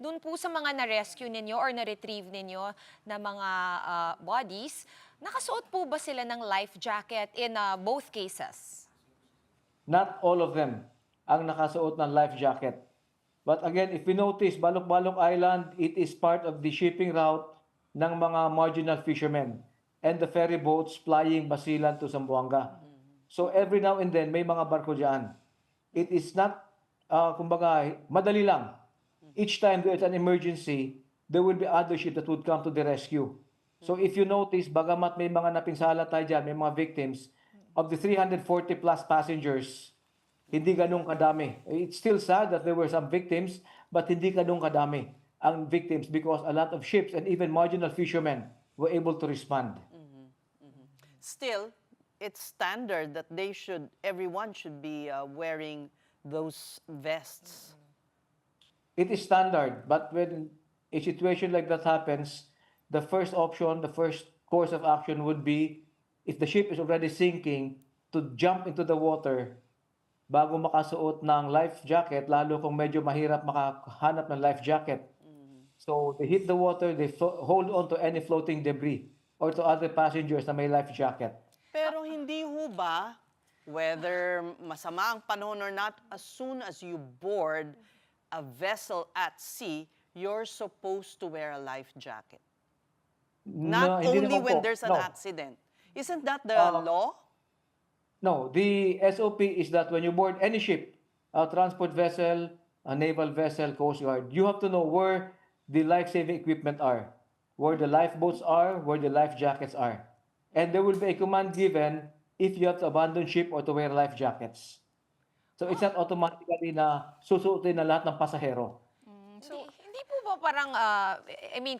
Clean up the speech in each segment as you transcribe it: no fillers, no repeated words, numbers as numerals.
dun po sa mga na-rescue ninyo or na-retrieve ninyo na mga bodies, nakasuot po ba sila ng life jacket in both cases? Not all of them ang nakasuot ng life jacket. But again, if we notice, Balok-Balok Island, it is part of the shipping route ng mga marginal fishermen and the ferry boats flying Basilan to Zamboanga. So every now and then, may mga barko dyan. It is not, kumbaga, madali lang. Each time there's an emergency, there will be other ships that would come to the rescue. So if you notice, bagamat may mga napinsala tayo dyan, may mga victims, of the 340 plus passengers, hindi ganun kadami. It's still sad that there were some victims, but hindi ganun kadami ang victims because a lot of ships and even marginal fishermen were able to respond. Still, it's standard that everyone should be wearing those vests. It is standard, but when a situation like that happens, the first option, the first course of action would be, if the ship is already sinking, to jump into the water bago makasuot ng life jacket, lalo kung medyo mahirap makahanap ng life jacket. So they hit the water, they hold on to any floating debris or to other passengers na may life jacket. Pero hindi ho ba, whether masama ang panahon or not, as soon as you board a vessel at sea, you're supposed to wear a life jacket? Not hindi only naman when po. there's an No. accident. Isn't that the law? No, the SOP is that when you board any ship, a transport vessel, a naval vessel, Coast Guard, you have to know where the life-saving equipment are, where the lifeboats are, where the life jackets are. And there will be a command given if you have to abandon ship or to wear life jackets. So it's not automatically na susuotin na lahat ng pasahero. So, hindi po ba parang,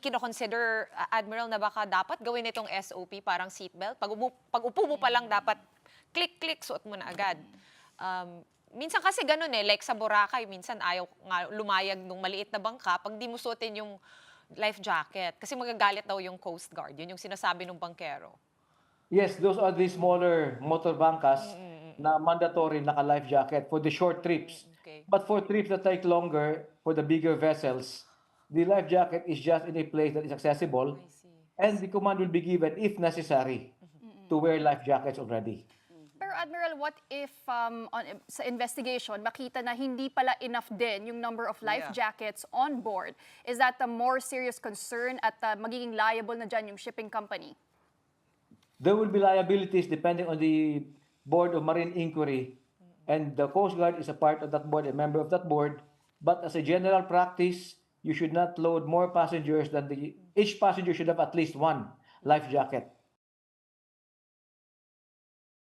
kino-consider, Admiral, na baka dapat gawin itong SOP parang seatbelt? Pag upo mo pa lang dapat click-click, suot mo na agad. Minsan kasi ganun like sa Boracay, minsan ayaw nga lumayag nung maliit na bangka pag di mo suotin yung life jacket. Kasi magagalit daw yung Coast Guard. Yun yung sinasabi ng bangkero. Yes, those are the smaller motor bangkas na mandatory naka-life jacket for the short trips. Okay. But for trips that take longer, for the bigger vessels, the life jacket is just in a place that is accessible, I see. and the command will be given if necessary to wear life jackets already. Pero Admiral, what if sa investigation makita na hindi pala enough din yung number of life jackets on board? Is that a more serious concern at magiging liable na dyan yung shipping company? There will be liabilities depending on the Board of Marine Inquiry, and the Coast Guard is a part of that board, a member of that board. But as a general practice, you should not load more passengers than each passenger should have at least one life jacket.